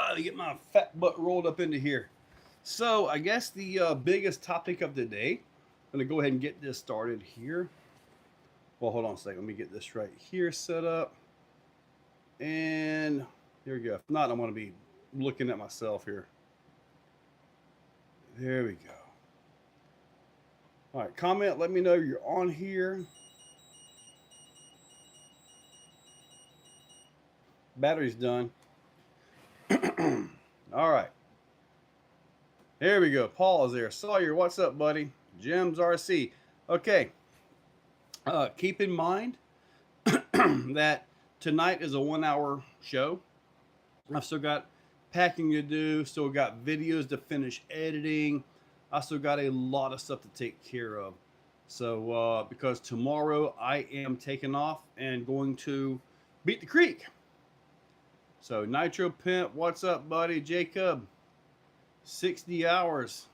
Let me get my fat butt rolled up into here. So I guess the biggest topic of the day. I'm gonna go ahead and get this started here. Well, hold on a second. Let me get this right here set up. And here we go. If not, I'm gonna be looking at myself here. There we go. All right, comment. Let me know you're on here. Battery's done. All right. There we go. Paul is there. Sawyer, what's up, buddy? Jim's RC. Okay. Keep in mind that tonight is a 1 hour show. I've still got packing to do, still got videos to finish editing. I still got a lot of stuff to take care of. So, because tomorrow I am taking off and going to Beat the Creek. So, Nitro Pimp, what's up, buddy? Jacob, 60 hours.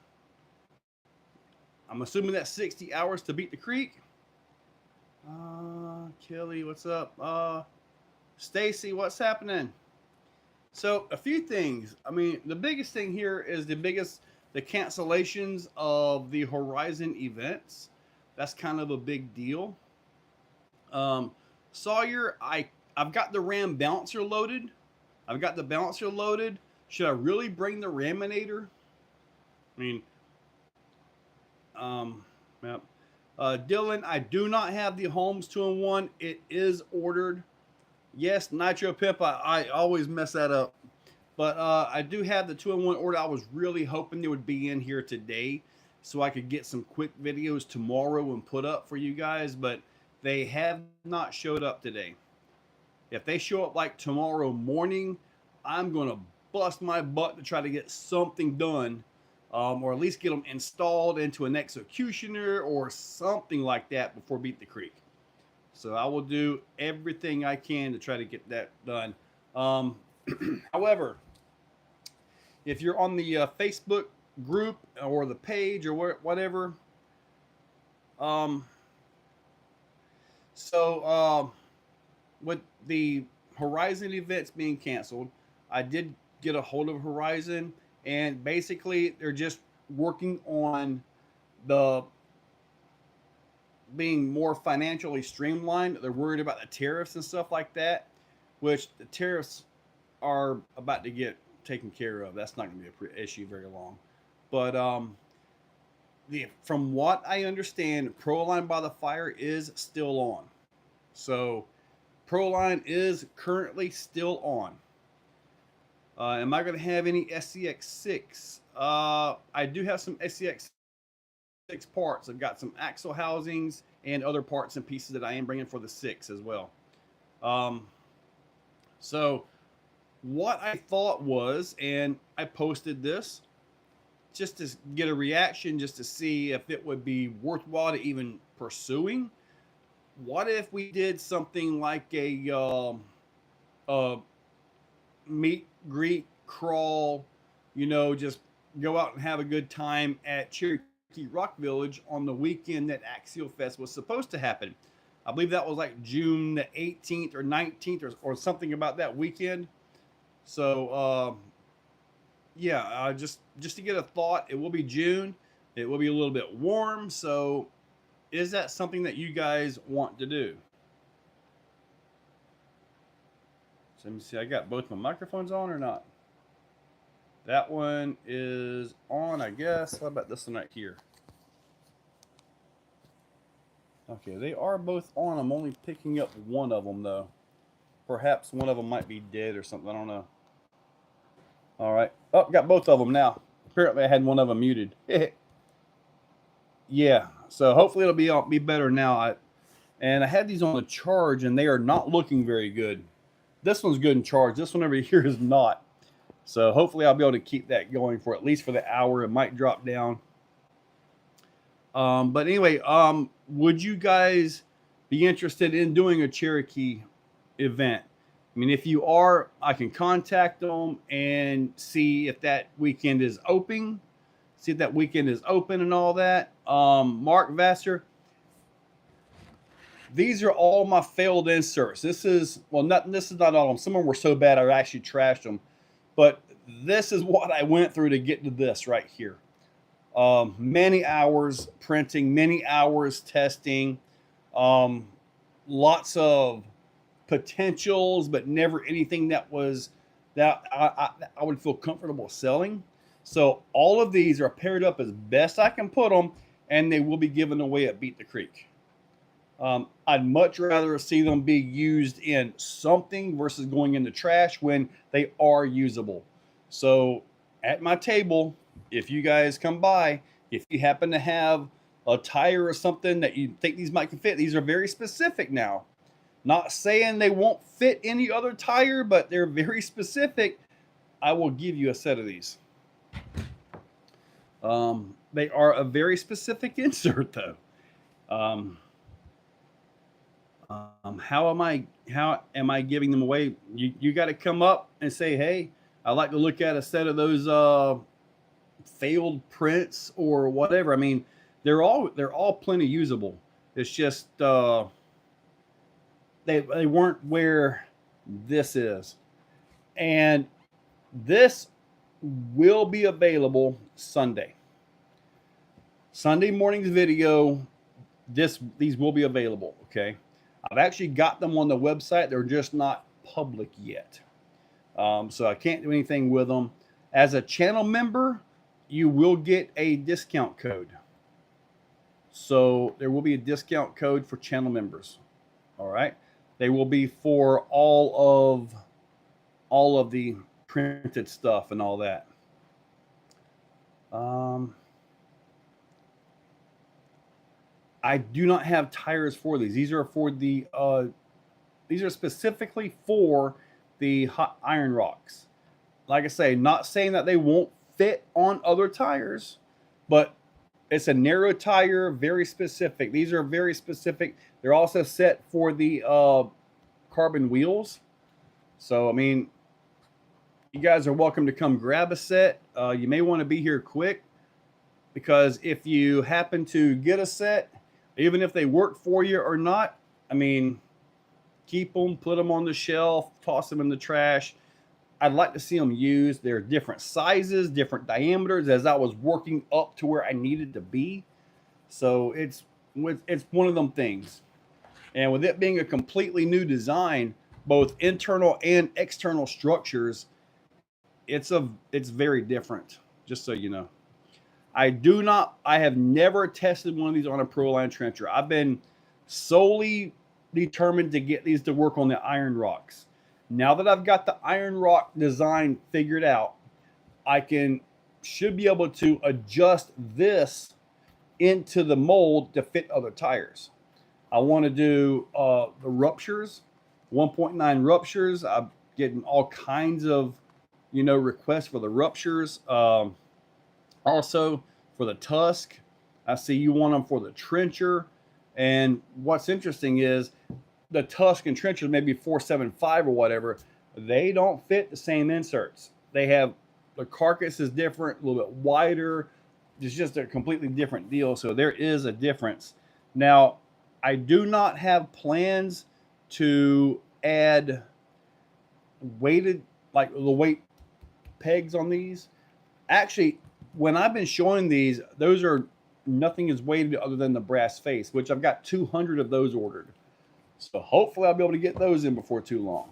I'm assuming that's 60 hours to Beat the Creek. Kelly, what's up? Stacy, what's happening? So a few things. I mean, the biggest thing here is the cancellations of the Horizon events. That's kind of a big deal. Sawyer, I've got the RAM bouncer loaded. I've got the bouncer loaded. Should I really bring the Raminator? I mean, yep. Dylan, I do not have the Holmes 2-in-1. It is ordered. Yes, Nitro Pimp, I always mess that up. But I do have the 2-in-1 order. I was really hoping they would be in here today so I could get some quick videos tomorrow and put up for you guys. But they have not showed up today. If they show up like tomorrow morning, I'm going to bust my butt to try to get something done. Or at least get them installed into an executioner or something like that before Beat the Creek. So I will do everything I can to try to get that done. However, if you're on the Facebook group or the page or whatever, with the Horizon events being canceled, I did get a hold of Horizon. And basically, they're just working on the being more financially streamlined. They're worried about the tariffs and stuff like that, which the tariffs are about to get taken care of. That's not going to be an issue very long. But from what I understand, Proline by the Fire is still on. So Proline is currently still on. Am I going to have any SCX6? I do have some SCX6 parts. I've got some axle housings and other parts and pieces that I am bringing for the 6 as well. So what I thought was, and I posted this just to get a reaction, just to see if it would be worthwhile to even pursuing. What if we did something like a meet, greet, crawl, just go out and have a good time at Cherokee Rock Village on the weekend that AXIAL Fest was supposed to happen. I believe that was like June the 18th or 19th or something about that weekend. So, just to get a thought, it will be June. It will be a little bit warm. So is that something that you guys want to do? So let me see, I got both my microphones on or not? That one is on, I guess. What about this one right here? Okay, they are both on. I'm only picking up one of them, though. Perhaps one of them might be dead or something. I don't know. All right. Oh, got both of them now. Apparently, I had one of them muted. Yeah, so hopefully it'll be better now. And I had these on the charge, and they are not looking very good. This one's good in charge. This one over here is not. So hopefully I'll be able to keep that going for at least for the hour. It might drop down. But anyway, would you guys be interested in doing a Cherokee event? I mean, if you are, I can contact them and see if that weekend is open. See if that weekend is open and all that. Mark Vassar. These are all my failed inserts. This is not all of them. Some of them were so bad I actually trashed them. But this is what I went through to get to this right here. Many hours printing, many hours testing, lots of potentials, but never anything that was that I would feel comfortable selling. So all of these are paired up as best I can put them, and they will be given away at Beat the Creek. I'd much rather see them be used in something versus going in the trash when they are usable. So at my table, if you guys come by, if you happen to have a tire or something that you think these might fit, these are very specific now. Not saying they won't fit any other tire, but they're very specific. I will give you a set of these. They are a very specific insert though. How am I giving them away? You got to come up and say, hey, I'd like to look at a set of those failed prints or whatever. I mean, they're all plenty usable. It's just they weren't where this is, and this will be available Sunday morning's video. These will be available. Okay, I've actually got them on the website. They're just not public yet, so I can't do anything with them. As a channel member, you will get a discount code. So there will be a discount code for channel members. All right. They will be for all of the printed stuff and all that. I do not have tires for these. These are for the these are specifically for the hot iron rocks. Like I say, not saying that they won't fit on other tires, but it's a narrow tire, very specific. These are very specific. They're also set for the carbon wheels. So, I mean, you guys are welcome to come grab a set. You may want to be here quick, because if you happen to get a set, even if they work for you or not, I mean, keep them, put them on the shelf, toss them in the trash. I'd like to see them used. They're different sizes, different diameters as I was working up to where I needed to be. So it's one of them things. And with it being a completely new design, both internal and external structures, it's very different, just so you know. I have never tested one of these on a Proline trencher. I've been solely determined to get these to work on the iron rocks. Now that I've got the iron rock design figured out, I should be able to adjust this into the mold to fit other tires. I want to do the ruptures, 1.9 ruptures. I'm getting all kinds of, requests for the ruptures. Also for the tusk, I see you want them for the trencher. And what's interesting is the tusk and trenchers, maybe 475 or whatever, they don't fit the same inserts. They have, the carcass is different, a little bit wider. It's just a completely different deal. So there is a difference. Now, I do not have plans to add weighted, like the weight pegs on these. Actually, when I've been showing these, nothing is weighted other than the brass face, which I've got 200 of those ordered. So hopefully I'll be able to get those in before too long.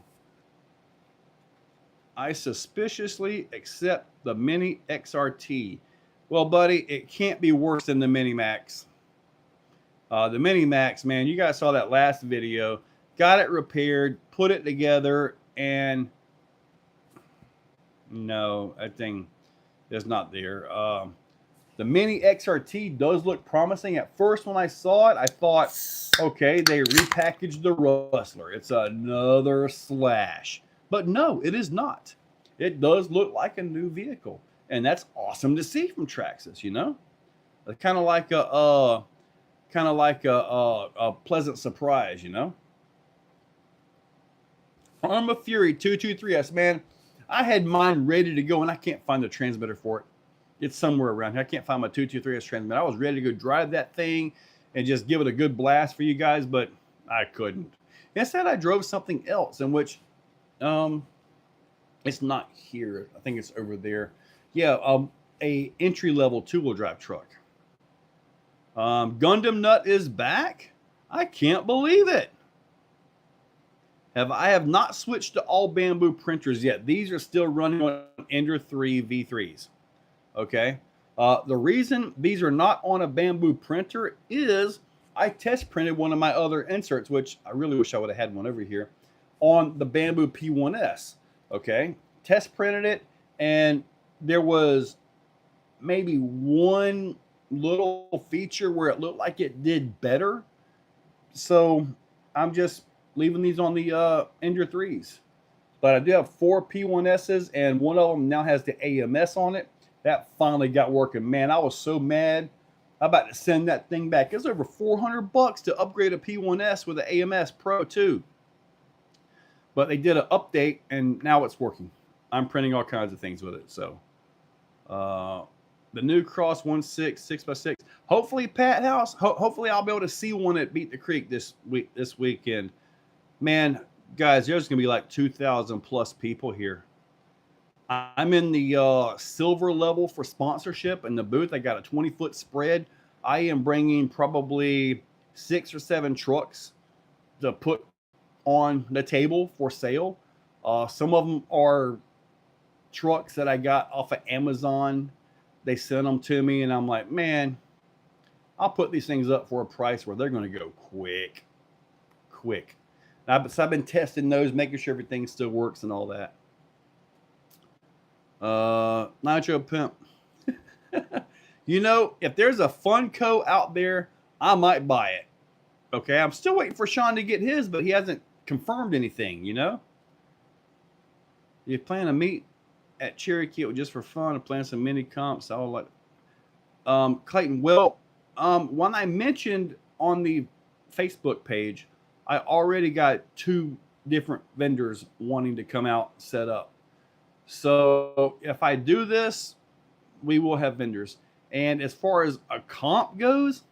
I suspiciously accept the Mini XRT. Well, buddy, it can't be worse than the Mini Max. The Mini Max, man, you guys saw that last video. Got it repaired, put it together, and no, that thing is not there. The Mini XRT does look promising. At first, when I saw it, I thought, okay, they repackaged the Rustler. It's another Slash. But no, it is not. It does look like a new vehicle. And that's awesome to see from Traxxas, It's kind of like a pleasant surprise, Arm of Fury 223S, man. I had mine ready to go, and I can't find the transmitter for it. It's somewhere around here. I can't find my 223S transmitter. I was ready to go drive that thing and just give it a good blast for you guys, but I couldn't. Instead, I drove something else in which It's not here. I think it's over there. Yeah, a entry level 2-wheel drive truck. Gundam Nut is back. I can't believe it. I have not switched to all bamboo printers yet. These are still running on Ender 3 V3s. Okay. The reason these are not on a bamboo printer is I test printed one of my other inserts, which I really wish I would have had one over here, on the bamboo P1S. Okay. Test printed it, and there was maybe one little feature where it looked like it did better. So I'm just leaving these on the Ender 3s. But I do have 4 P1Ss, and one of them now has the AMS on it. That finally got working. Man, I was so mad. I'm about to send that thing back. It's over $400 to upgrade a P1S with an AMS Pro 2. But they did an update, and now it's working. I'm printing all kinds of things with it. So the new Cross 1.6 6x6. Hopefully, Pat House. Hopefully, I'll be able to see one at Beat the Creek this weekend. Man, guys, there's gonna be like 2,000 plus people here. I'm in the silver level for sponsorship in the booth. I got a 20-foot spread. I am bringing probably 6 or 7 trucks to put on the table for sale. Some of them are trucks that I got off of Amazon. They sent them to me, and I'm like, man, I'll put these things up for a price where they're going to go quick. So I've been testing those, making sure everything still works and all that. Nitro Pimp. You know, if there's a Funko out there, I might buy it. Okay, I'm still waiting for Sean to get his, but he hasn't confirmed anything, you know? You plan to meet at Cherokee just for fun and plan some mini comps. I would like Clayton. Well, when I mentioned on the Facebook page, I already got 2 different vendors wanting to come out and set up. So if I do this, we will have vendors. And as far as a comp goes,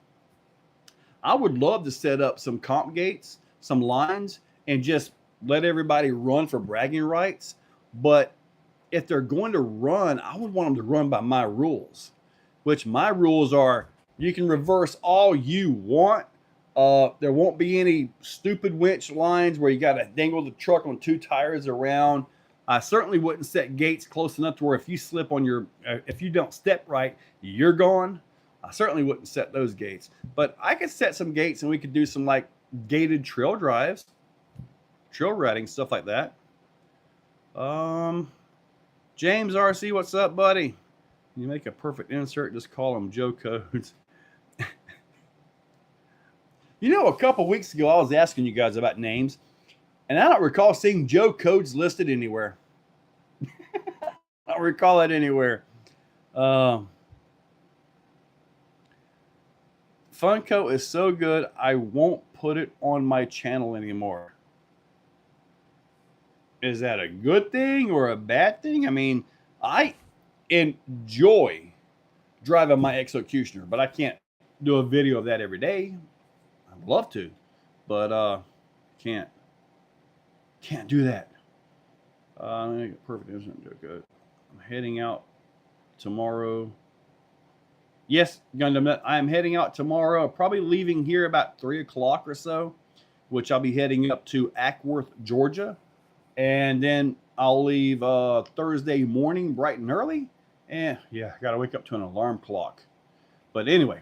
I would love to set up some comp gates, some lines, and just let everybody run for bragging rights. But if they're going to run, I would want them to run by my rules, which my rules are you can reverse all you want. There won't be any stupid winch lines where you got to dangle the truck on 2 tires around. I certainly wouldn't set gates close enough to where if you slip on if you don't step right, you're gone. I certainly wouldn't set those gates, but I could set some gates and we could do some like gated trail drives, trail riding, stuff like that. James RC, what's up, buddy? You make a perfect insert. Just call them Joe Codes. You know, a couple weeks ago, I was asking you guys about names, and I don't recall seeing Joe Codes listed anywhere. I don't recall it anywhere. Funko is so good, I won't put it on my channel anymore. Is that a good thing or a bad thing? I mean, I enjoy driving my Exocutioner, but I can't do a video of that every day. I'd love to, but can't do that. Perfect instant. Good. I'm heading out tomorrow. Yes, Gundam Nut. I'm heading out tomorrow. Probably leaving here about 3 o'clock or so, which I'll be heading up to Ackworth, Georgia, and then I'll leave Thursday morning bright and early. And yeah, I got to wake up to an alarm clock. But anyway,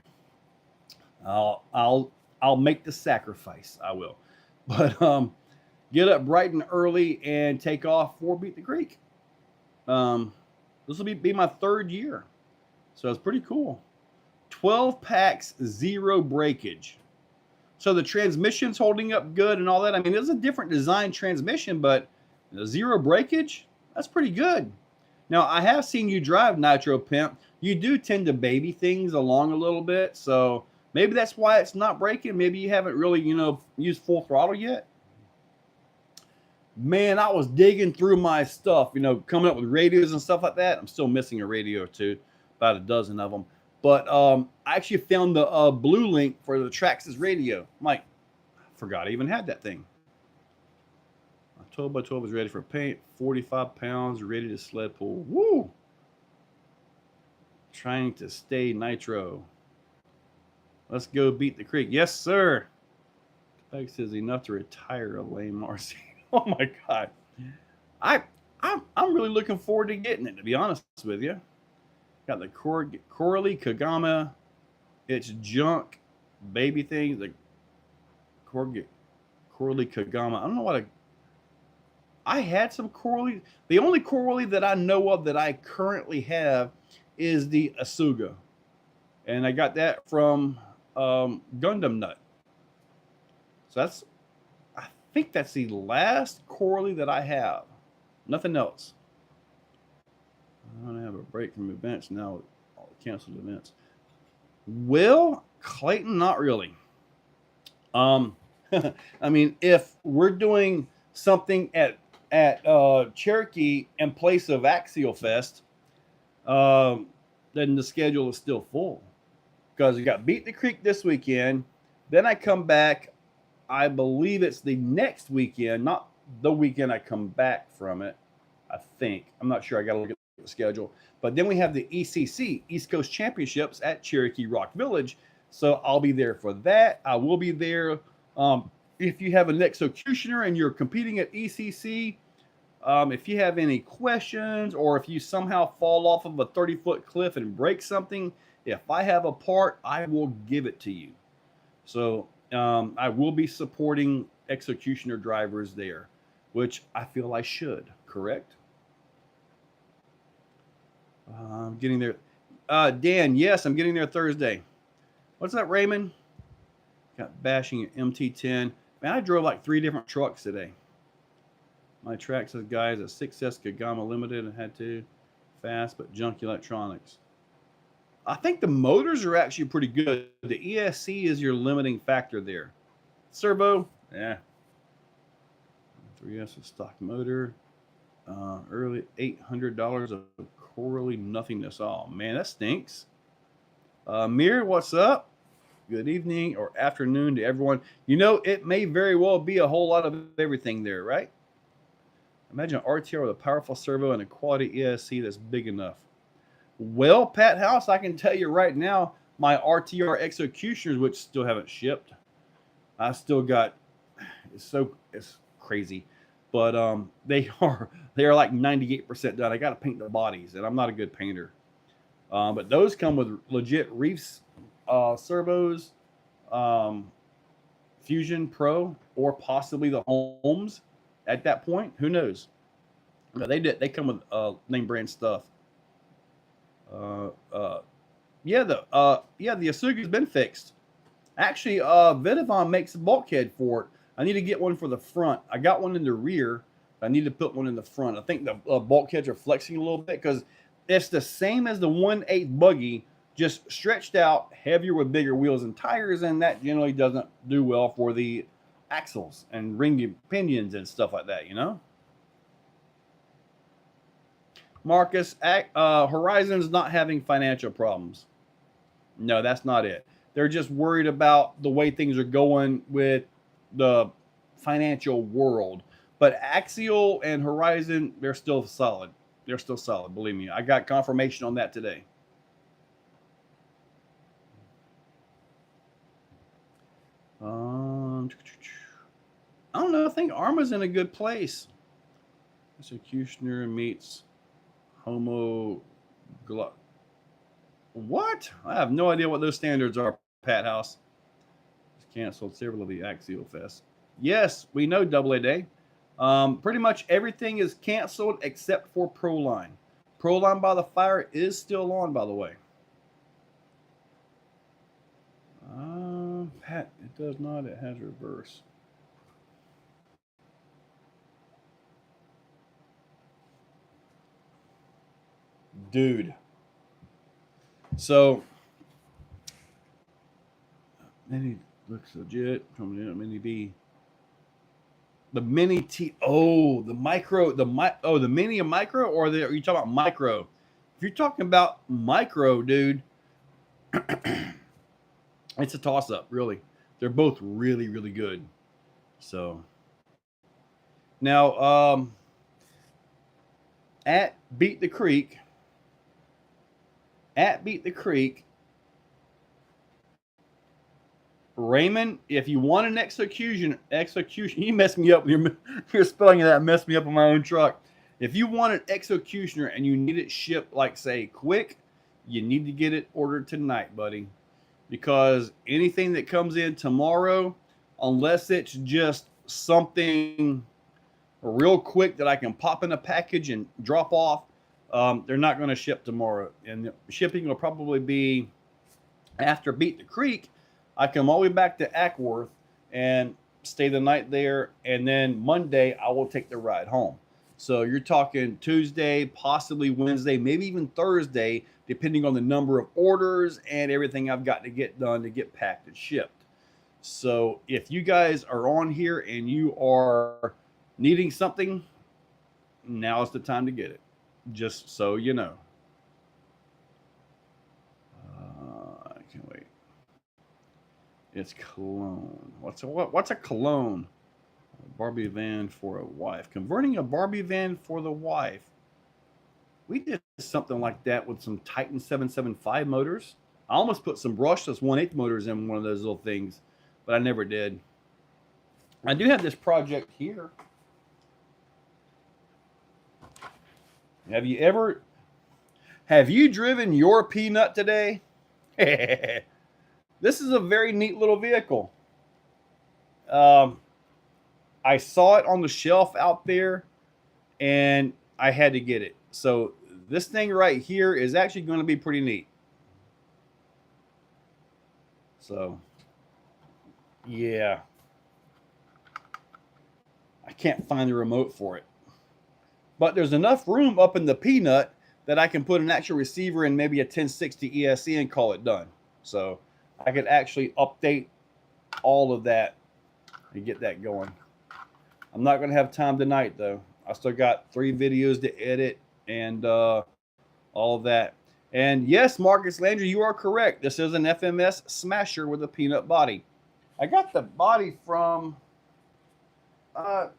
I'll make the sacrifice. I will. But get up bright and early and take off for Beat the Creek. This will be my 3rd year. So it's pretty cool. 12 packs, 0 breakage. So the transmission's holding up good and all that. I mean, it's a different design transmission, but 0 breakage, that's pretty good. Now, I have seen you drive Nitro Pimp. You do tend to baby things along a little bit. So maybe that's why it's not breaking. Maybe you haven't really, used full throttle yet. Man, I was digging through my stuff, coming up with radios and stuff like that. I'm still missing a radio or 2, about a dozen of them. But I actually found the blue link for the Traxxas radio. I'm like, I forgot I even had that thing. I 12 by 12 is ready for paint. 45 pounds, ready to sled pull. Woo! Trying to stay nitro. Let's go beat the creek. Yes, sir. Spike says enough to retire a lame Marcy. Oh my God. I'm really looking forward to getting it, to be honest with you. Got the Coralie Kagama. It's junk baby things. The Coralie Kagama. I don't know what I had some Coralie. The only Coralie that I know of that I currently have is the Asuga. And I got that from Gundam Nut. So I think that's the last Coralie that I have. Nothing else. I'm going to have a break from events now. All canceled events. Well, Clayton, not really. I mean, if we're doing something at Cherokee in place of AXIAL Fest, then the schedule is still full. Because we got Beat the Creek this weekend. Then I come back, I believe it's the next weekend, not the weekend I come back from it, I think. I'm not sure. I got to look at the schedule. But then we have the ECC, East Coast Championships at Cherokee Rock Village. So I'll be there for that. I will be there. If you have an executioner and you're competing at ECC, if you have any questions or if you somehow fall off of a 30-foot cliff and break something, if I have a part, I will give it to you. So I will be supporting executioner drivers there, which I feel I should, correct? I'm getting there. Dan, yes, I'm getting there Thursday. What's that, Raymond? Got bashing at MT10. Man, I drove like 3 different trucks today. My Traxxas guys at 6S Kagama Limited and had to fast, but junk electronics. I think the motors are actually pretty good. The ESC is your limiting factor there. Servo, yeah. 3S is stock motor. Early $800 of Coralie nothingness. Oh man, that stinks. Mir, what's up? Good evening or afternoon to everyone. You know, it may very well be a whole lot of everything there, right? Imagine an RTR with a powerful servo and a quality ESC that's big enough. Well, Pat House, I can tell you right now, my RTR executioners, which still haven't shipped, I still got. It's crazy, but they are like 98% done. I got to paint the bodies, and I'm not a good painter. But those come with legit reefs, servos, Fusion Pro, or possibly the Holmes. At that point, who knows? But they come with name brand stuff. The Asuga's been fixed. Actually, Vidavon makes a bulkhead for it. I need to get one for the front. I got one in the rear. I need to put one in the front. I think the bulkheads are flexing a little bit because it's the same as the 1/8 buggy, just stretched out, heavier with bigger wheels and tires, and that generally doesn't do well for the axles and ring pinions and stuff like that, you know? Marcus, Horizon's not having financial problems. No, that's not it. They're just worried about the way things are going with the financial world. But Axial and Horizon, they're still solid. They're still solid, believe me. I got confirmation on that today. I don't know. I think Arma's in a good place. Executioner meets Homo. What? I have no idea what those standards are, Pat House. It's canceled several of the Axial Fest. Yes, we know AA Day. Pretty much everything is canceled except for Proline. Proline by the Fire is still on, by the way. Pat, it does not. It has reverse. Dude. So, Mini looks legit. Coming in at Mini B. The Mini T. Oh, the micro. The Mini and micro, or are you talking about micro? If you're talking about micro, dude, it's a toss-up, really. They're both really, really good. So, Now, at Beat the Creek, Raymond, if you want an execution, you messed me up with your spelling of that, messed me up on my own truck. If you want an executioner and you need it shipped, like say quick, you need to get it ordered tonight, buddy. Because anything that comes in tomorrow, unless it's just something real quick that I can pop in a package and drop off, they're not going to ship tomorrow. And shipping will probably be after Beat the Creek. I come all the way back to Ackworth and stay the night there, and then Monday I will take the ride home. So you're talking Tuesday, possibly Wednesday, maybe even Thursday, depending on the number of orders and everything I've got to get done to get packed and shipped. So if you guys are on here and you are needing something, now is the time to get it. Just so you know. I can't wait. It's cologne. What's a cologne? A Barbie van for a wife. Converting a Barbie van for the wife. We did something like that with some Titan 775 motors. I almost put some brushless 1/8 motors in one of those little things, but I never did. I do have this project here. Have you driven your Peanut today? This is a very neat little vehicle. I saw it on the shelf out there and I had to get it. So this thing right here is actually going to be pretty neat. So yeah, I can't find the remote for it, but there's enough room up in the Peanut that I can put an actual receiver in maybe a 1060 ESC and call it done. So I could actually update all of that and get that going. I'm not going to have time tonight, though. I still got 3 videos to edit and all of that. And yes, Marcus Landry, you are correct. This is an FMS Smasher with a Peanut body. I got the body from, I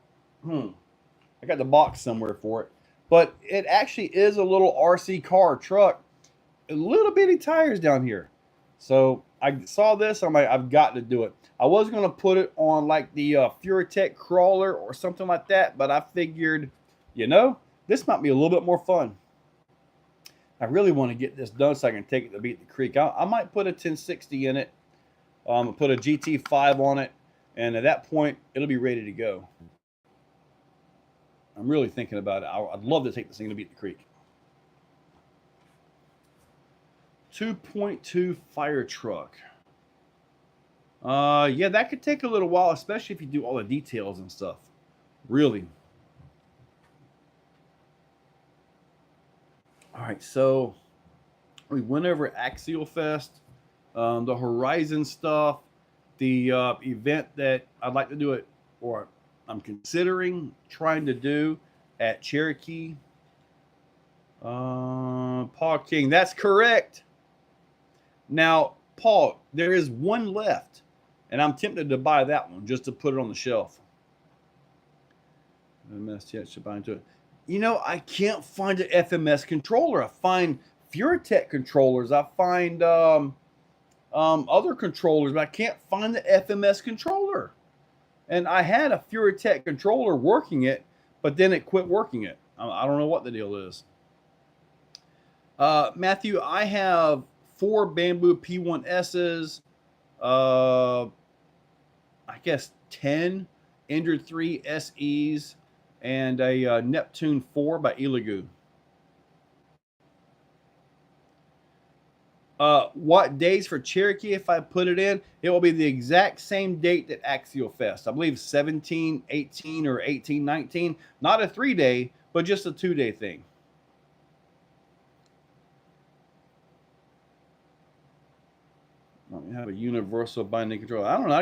got the box somewhere for it. But it actually is a little RC car truck. A little bitty tires down here. So I saw this, I'm like, I've got to do it. I was going to put it on like the Furitech crawler or something like that, but I figured, you know, this might be a little bit more fun. I really want to get this done so I can take it to Beat the Creek. I might put a 1060 in it, put a GT5 on it, and at that point, it'll be ready to go. I'm really thinking about it. I'd love to take this thing to Beat the Creek. 2.2 fire truck. Yeah, that could take a little while, especially if you do all the details and stuff. Really. All right, so we went over AXIAL Fest, the Horizon stuff, the event that I'd like to do it, or I'm considering trying to do at Cherokee. Paul King, that's correct. Now, Paul, there is one left, and I'm tempted to buy that one just to put it on the shelf. FMS should buy into it. You know, I can't find an FMS controller. I find Furitech controllers. I find other controllers, but I can't find the FMS controller. And I had a Furitech controller working it, but then it quit working it. I don't know what the deal is. Matthew, I have 4 Bamboo P1Ss, I guess 10 Ender 3 SEs, and a Neptune 4 by Elegoo. What days for Cherokee if I put it in? It will be the exact same date that AXIAL Fest. I believe 17, 18, or 18, 19. Not a 3-day, but just a 2-day thing. Let me have a universal binding controller. I don't know.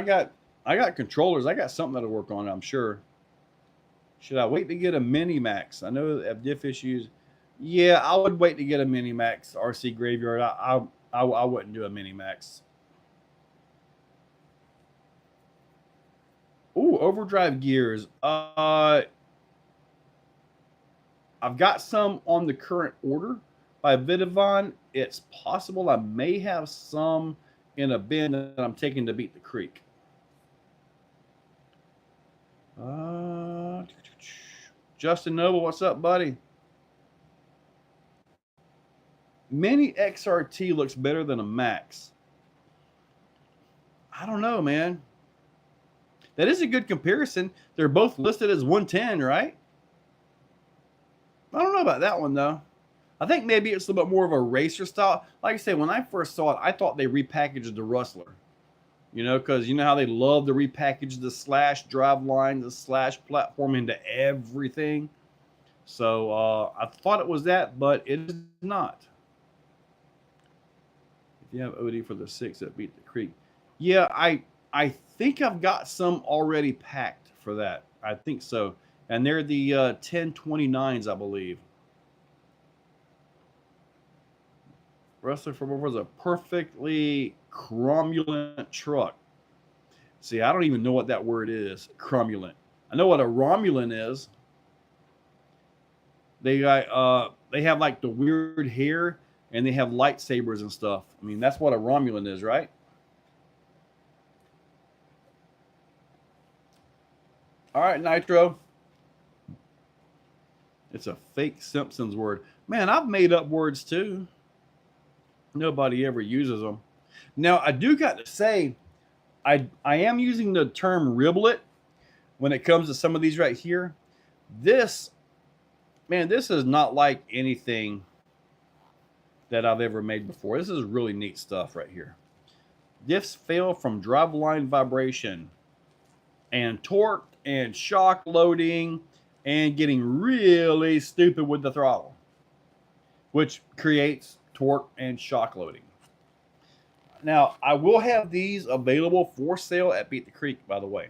I got controllers. I got something that'll work on it, I'm sure. Should I wait to get a Mini-Max? I know they have diff issues. Yeah, I would wait to get a Mini-Max RC Graveyard. I wouldn't do a Mini-Max. Ooh, overdrive gears. I've got some on the current order by Vidavon. It's possible I may have some in a bin that I'm taking to Beat the Creek. Justin Noble, what's up, buddy? Mini XRT looks better than a Max. I don't know, man. That is a good comparison. They're both listed as 110, right? I don't know about that one, though. I think maybe it's a little bit more of a racer style. Like I said, when I first saw it, I thought they repackaged the Rustler. You know, because you know how they love to repackage the Slash drive line, the Slash platform into everything. So I thought it was that, but it is not. If you have OD for the 6 that Beat the Creek. Yeah, I think I've got some already packed for that. I think so. And they're the 1029s, I believe. Rustler for was a perfectly cromulent truck. See, I don't even know what that word is, cromulent. I know what a Romulan is. They have like the weird hair and they have lightsabers and stuff. I mean, that's what a Romulan is, right? All right, Nitro. It's a fake Simpsons word. Man, I've made up words too. Nobody ever uses them. Now, I do got to say, I am using the term riblet when it comes to some of these right here. This, man, this is not like anything that I've ever made before. This is really neat stuff right here. Diffs fail from driveline vibration and torque and shock loading and getting really stupid with the throttle, which creates torque and shock loading. Now, I will have these available for sale at Beat the Creek, by the way.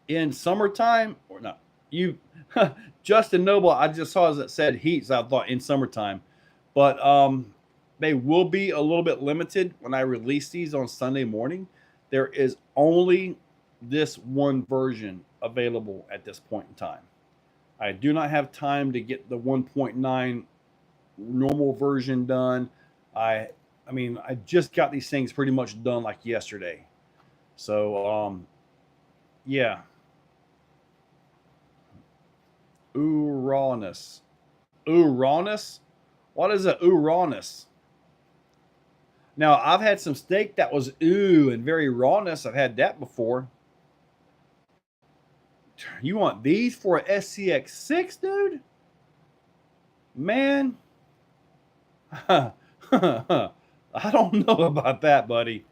In summertime, or not, you, Justin Noble, I just saw that said heat, so I thought in summertime. But they will be a little bit limited when I release these on Sunday morning. There is only this one version available at this point in time. I do not have time to get the 1.9 normal version done. I mean, I just got these things pretty much done like yesterday. So, yeah. Ooh, rawness. Ooh, rawness? What is a ooh, rawness? Now, I've had some steak that was ooh and very rawness. I've had that before. You want these for a SCX6, dude? Man. I don't know about that, buddy.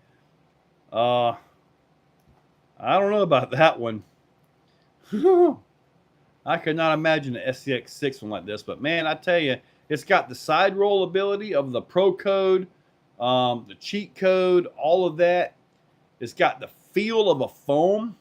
I don't know about that one. I could not imagine an SCX6 one like this, but man, I tell you, it's got the side roll ability of the Pro Code, the cheat code, all of that. It's got the feel of a foam.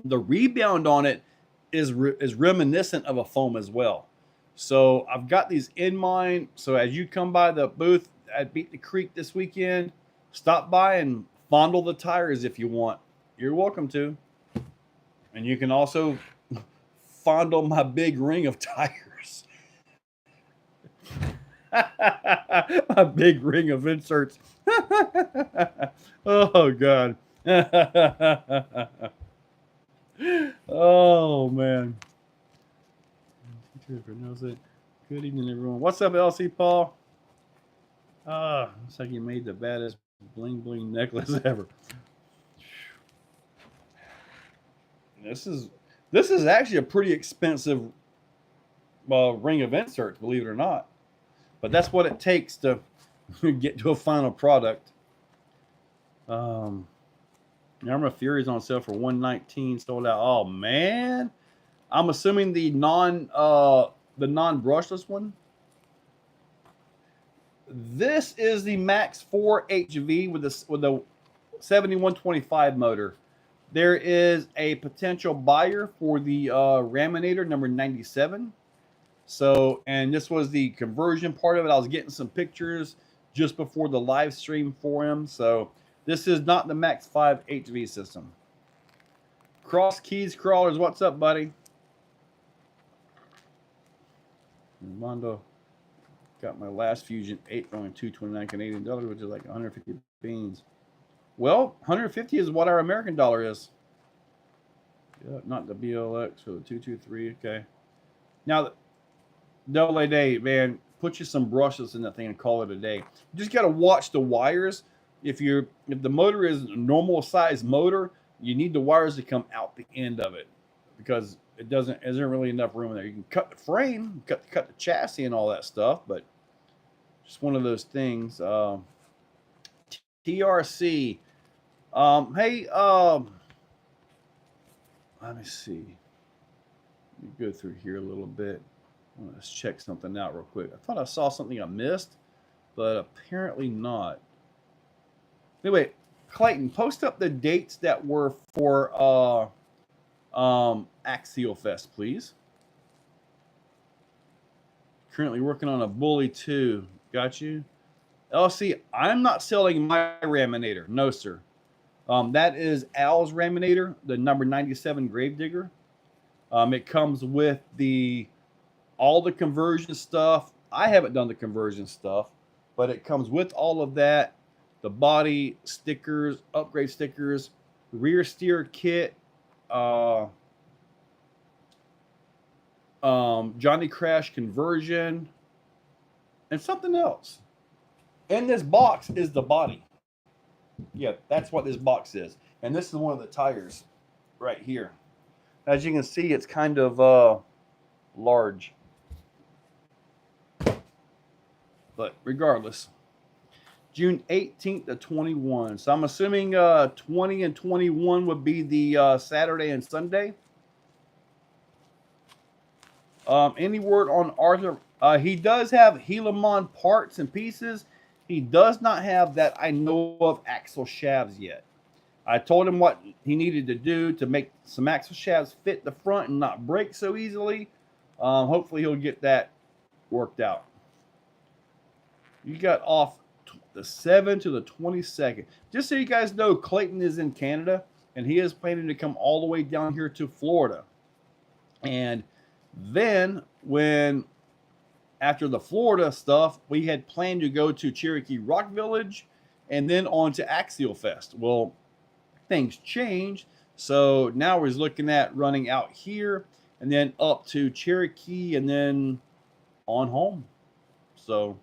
The rebound on it is reminiscent of a foam as well. So I've got these in mind. So as you come by the booth at Beat the Creek this weekend, stop by and fondle the tires if you want. You're welcome to. And you can also fondle my big ring of tires. A big ring of inserts. Oh, God. Oh, man. Good evening, everyone. What's up, LC Paul? Looks like you made the baddest bling bling necklace ever. This is actually a pretty expensive ring of inserts, believe it or not. But that's what it takes to get to a final product. Armor Fury is on sale for $119, sold out. Oh man, I'm assuming the non-brushless one. This is the Max 4 HV with the 7125 motor. There is a potential buyer for the Raminator number 97. So, and this was the conversion part of it. I was getting some pictures just before the live stream for him. So this is not the Max 5 HV system. Cross Keys Crawlers, what's up, buddy? Mondo. Got my last Fusion 8 going 229 Canadian dollars, which is like 150 beans. Well, 150 is what our American dollar is. Yeah, not the BLX or the 223. Okay. Now, double A day, man. Put you some brushes in that thing and call it a day. You just got to watch the wires. If the motor is a normal size motor, you need the wires to come out the end of it because isn't really enough room in there. You can cut the frame, cut the chassis and all that stuff, but just one of those things. TRC. Hey, let me see. Let me go through here a little bit. Let's check something out real quick. I thought I saw something I missed, but apparently not. Anyway, Clayton, post up the dates that were for AXIAL Fest, please. Currently working on a Bully 2. Got you. LC, I'm not selling my Raminator. No, sir. That is Al's Raminator, the number 97 Gravedigger. It comes with all the conversion stuff. I haven't done the conversion stuff, but it comes with all of that. The body stickers, upgrade stickers, rear steer kit, Johnny Crash conversion, and something else. In this box is the body. Yeah, that's what this box is. And this is one of the tires right here. As you can see, it's kind of large. But regardless, June 18th to 21. So I'm assuming 20 and 21 would be the Saturday and Sunday. Any word on Arthur? He does have Helamon parts and pieces. He does not have that I know of axle shafts yet. I told him what he needed to do to make some axle shafts fit the front and not break so easily. Hopefully he'll get that worked out. You got off the 7th to the 22nd. Just so you guys know, Clayton is in Canada, and he is planning to come all the way down here to Florida. And then after the Florida stuff, we had planned to go to Cherokee Rock Village and then on to AXIAL Fest. Well, things changed. So now we're looking at running out here and then up to Cherokee and then on home. So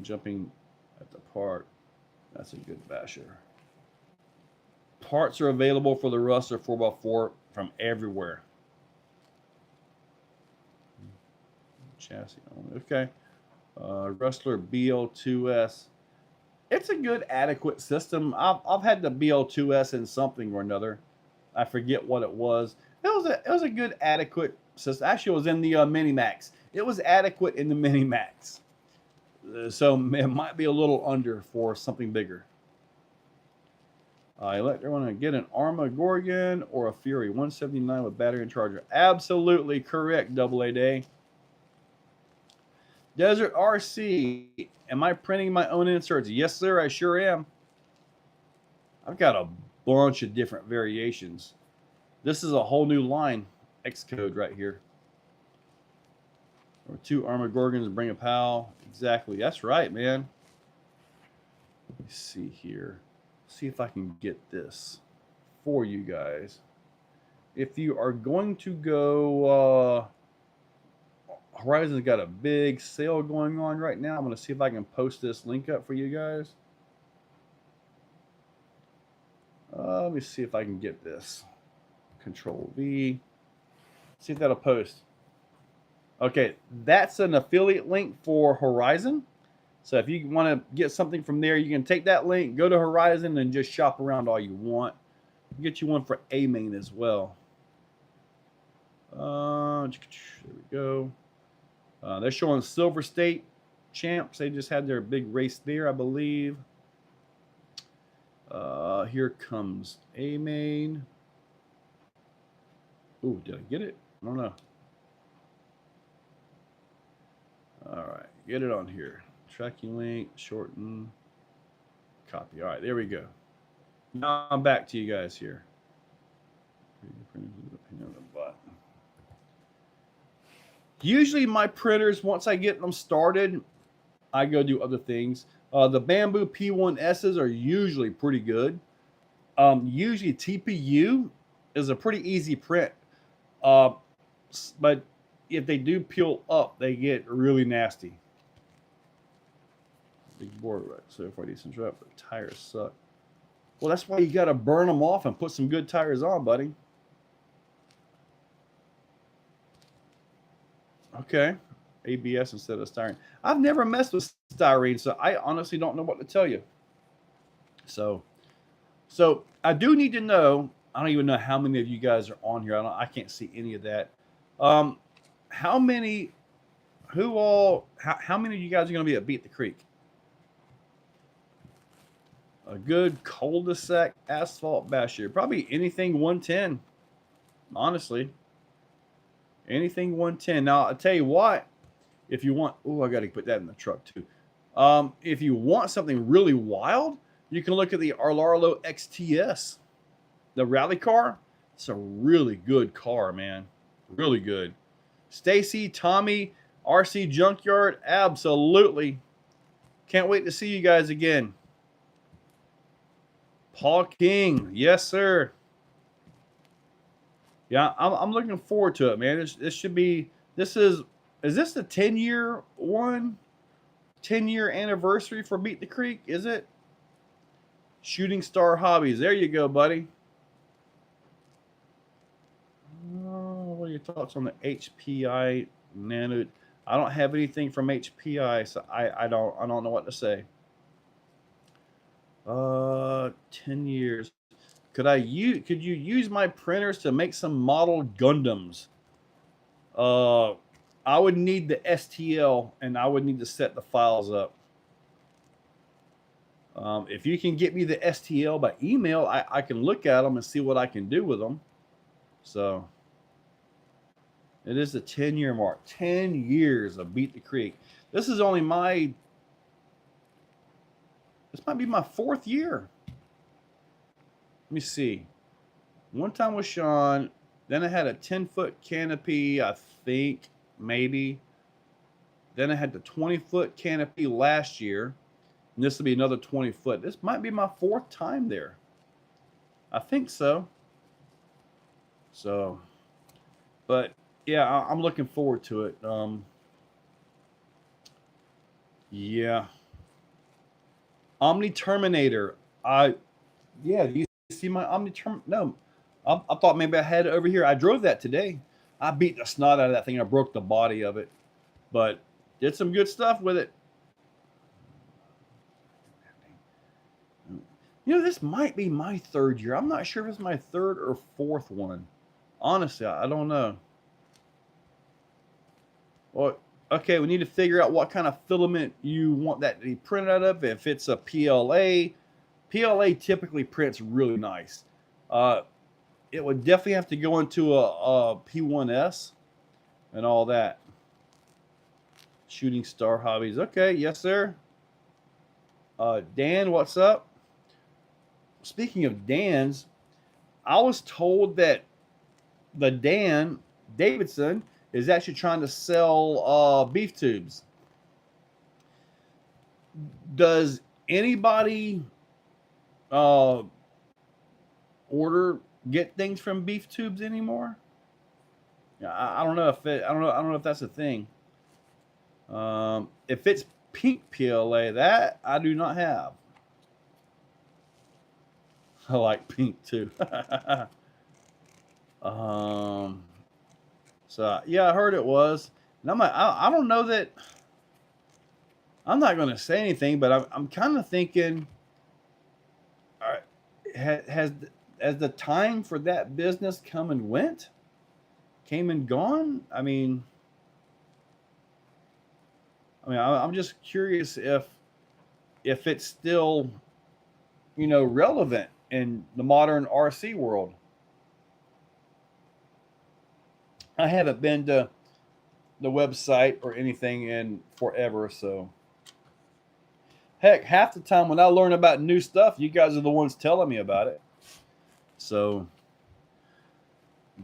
jumping at the park. That's a good basher. Parts are available for the Rustler 4x4 from everywhere. Chassis only. Okay. Rustler BL2S. It's a good, adequate system. I've had the BL2S in something or another. I forget what it was. It was a good, adequate system. Actually, it was in the Minimax. It was adequate in the Minimax. So it might be a little under for something bigger. I let everyone get an Arma Gorgon or a Fury 179 with battery and charger. Absolutely correct, Double A Day. Desert RC, am I printing my own inserts? Yes, sir, I sure am. I've got a bunch of different variations. This is a whole new line, Xcode right here. Or 2 Arma Gorgons, bring a pal. Exactly, that's right, man. Let me see here. See if I can get this for you guys. If you are going to go, Horizon's got a big sale going on right now. I'm going to see if I can post this link up for you guys. Let me see if I can get this. Control V. See if that'll post. Okay, that's an affiliate link for Horizon. So if you want to get something from there, you can take that link, go to Horizon, and just shop around all you want. Get you one for A-Main as well. There we go. They're showing Silver State champs. They just had their big race there, I believe. Here comes A-Main. Ooh, did I get it? I don't know. All right, get it on here. Tracking link, shorten, copy. All right, there we go. Now I'm back to you guys here. Usually my printers, once I get them started, I go do other things. The Bamboo P1S's are usually pretty good. Usually TPU is a pretty easy print. But if they do peel up, they get really nasty. Big board right so far decent drop, but tires suck. Well, that's why you got to burn them off and put some good tires on, buddy. Okay. ABS instead of styrene. I've never messed with styrene, so I honestly don't know what to tell you. So I do need to know. I don't even know how many of you guys are on here. I can't see any of that. How many? How many of you guys are going to be at Beat the Creek? A good cul-de-sac asphalt bash here. Probably anything 110. Honestly, anything 110. Now I'll tell you what. If you want, I got to put that in the truck too. If you want something really wild, you can look at the Arlarlo XTS, the rally car. It's a really good car, man. Really good. Stacy, Tommy, RC Junkyard, absolutely. Can't wait to see you guys again. Paul King, yes, sir. Yeah, I'm looking forward to it, man. This should be. Is this the 10-year one? 10-year anniversary for Beat the Creek? Is it? Shooting Star Hobbies. There you go, buddy. What are your thoughts on the HPI Nano? I don't have anything from HPI, so I don't know what to say. 10 years. Could you use my printers to make some model Gundams? I would need the STL and I would need to set the files up. If you can get me the STL by email, I can look at them and see what I can do with them. So it is the 10-year mark. 10 years of Beat the Creek. This is only this might be my 4th year. Let me see. One time with Sean, then I had a 10-foot canopy, I think, maybe. Then I had the 20-foot canopy last year. And this will be another 20-foot. This might be my 4th time there. I think so. So, but yeah, I'm looking forward to it. Yeah. Omni Terminator. Do you see my Omni Terminator? No. I thought maybe I had it over here. I drove that today. I beat the snot out of that thing. I broke the body of it. But did some good stuff with it. You know, this might be my 3rd year. I'm not sure if it's my 3rd or 4th one. Honestly, I don't know. Well, okay, we need to figure out what kind of filament you want that to be printed out of. If it's a PLA, PLA typically prints really nice. It would definitely have to go into a P1S and all that. Shooting Star Hobbies. Okay, yes, sir. Dan, what's up? Speaking of Dan's, I was told that the Dan Davidson is actually trying to sell beef tubes. Does anybody get things from beef tubes anymore? Yeah, I don't know if I don't know if that's a thing. If it's pink PLA, that I do not have. I like pink too. So yeah, I heard it was, and I'm like, I don't know that. I'm not going to say anything, but I'm kind of thinking, has the time for that business come and went, came and gone? I mean, I'm just curious if it's still, relevant in the modern RC world. I haven't been to the website or anything in forever, so heck, half the time when I learn about new stuff, you guys are the ones telling me about it. So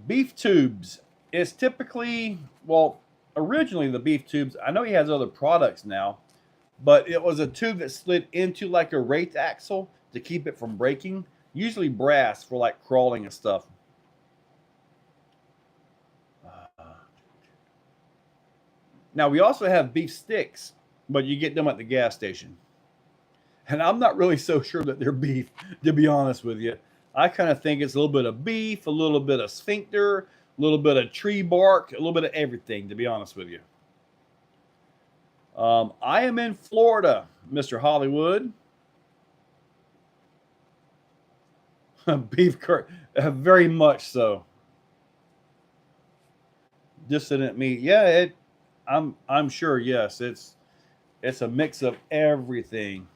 beef tubes is typically, well, originally the beef tubes, I know he has other products now, but it was a tube that slid into like a rate axle to keep it from breaking, usually brass for like crawling and stuff. Now we also have beef sticks, but you get them at the gas station. And I'm not really so sure that they're beef, to be honest with you. I kind of think it's a little bit of beef, a little bit of sphincter, a little bit of tree bark, a little bit of everything, to be honest with you. I am in Florida, Mr. Hollywood. Beef curd, very much so. Dissident meat, yeah. I'm sure. Yes, it's a mix of everything.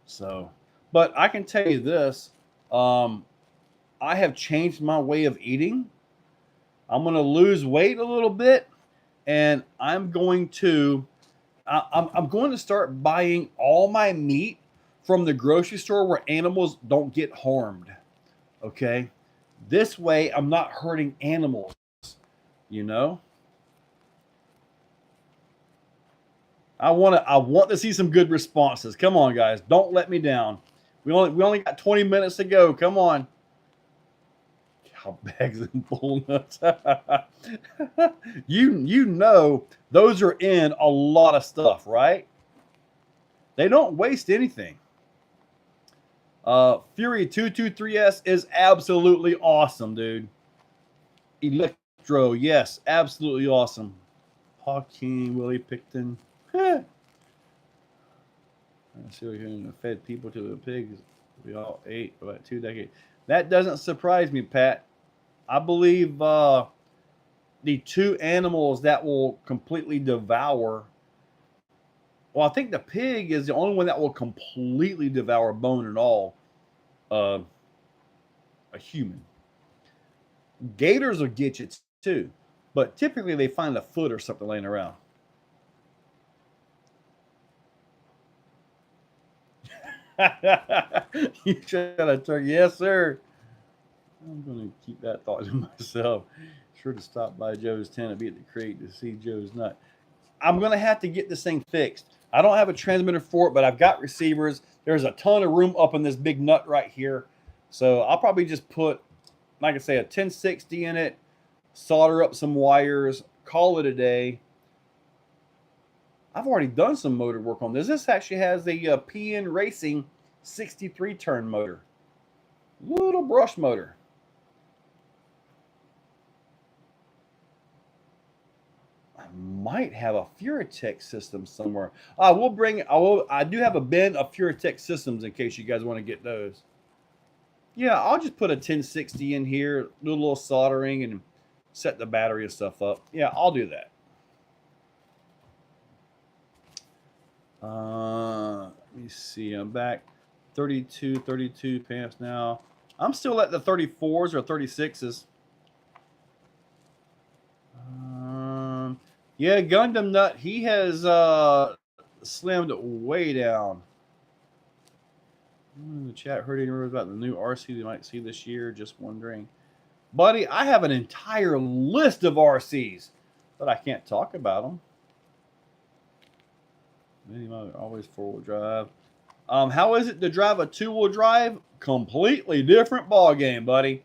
So, but I can tell you this: I have changed my way of eating. I'm going to lose weight a little bit, and I'm going to start buying all my meat from the grocery store where animals don't get harmed. Okay, this way I'm not hurting animals. You know, I want to see some good responses. Come on, guys, don't let me down. We only got 20 minutes to go. Come on. Cow bags and bull nuts. you know those are in a lot of stuff, right? They don't waste anything. Fury 223S is absolutely awesome, dude. Electro, yes, absolutely awesome. Hakeem, Willie Picton. I see we're going to fed people to the pigs we all ate for about 2 decades. That doesn't surprise me, Pat. I believe the 2 animals that will completely devour. Well, I think the pig is the only one that will completely devour bone and all. A human. Gators will get you too, but typically they find a foot or something laying around. You shot a turkey, yes, sir. I'm going to keep that thought to myself. Sure to stop by Joe's tent and be at the crate to see Joe's nut. I'm going to have to get this thing fixed. I don't have a transmitter for it, but I've got receivers. There's a ton of room up in this big nut right here. So I'll probably just put, like I say, a 1060 in it, solder up some wires, call it a day. I've already done some motor work on this. This actually has the PN Racing 63 turn motor. Little brush motor. I might have a Furitech system somewhere. I do have a bin of Furitech systems in case you guys want to get those. Yeah, I'll just put a 1060 in here, do a little soldering, and set the battery and stuff up. Yeah, I'll do that. Let me see. I'm back 32 pants now. I'm still at the 34s or 36s. Yeah, Gundam Nut, he has slimmed way down. The chat heard any rumors about the new RC they might see this year? Just wondering. Buddy, I have an entire list of RCs, but I can't talk about them. Always 4-wheel drive. How is it to drive a 2-wheel drive? Completely different ball game, buddy.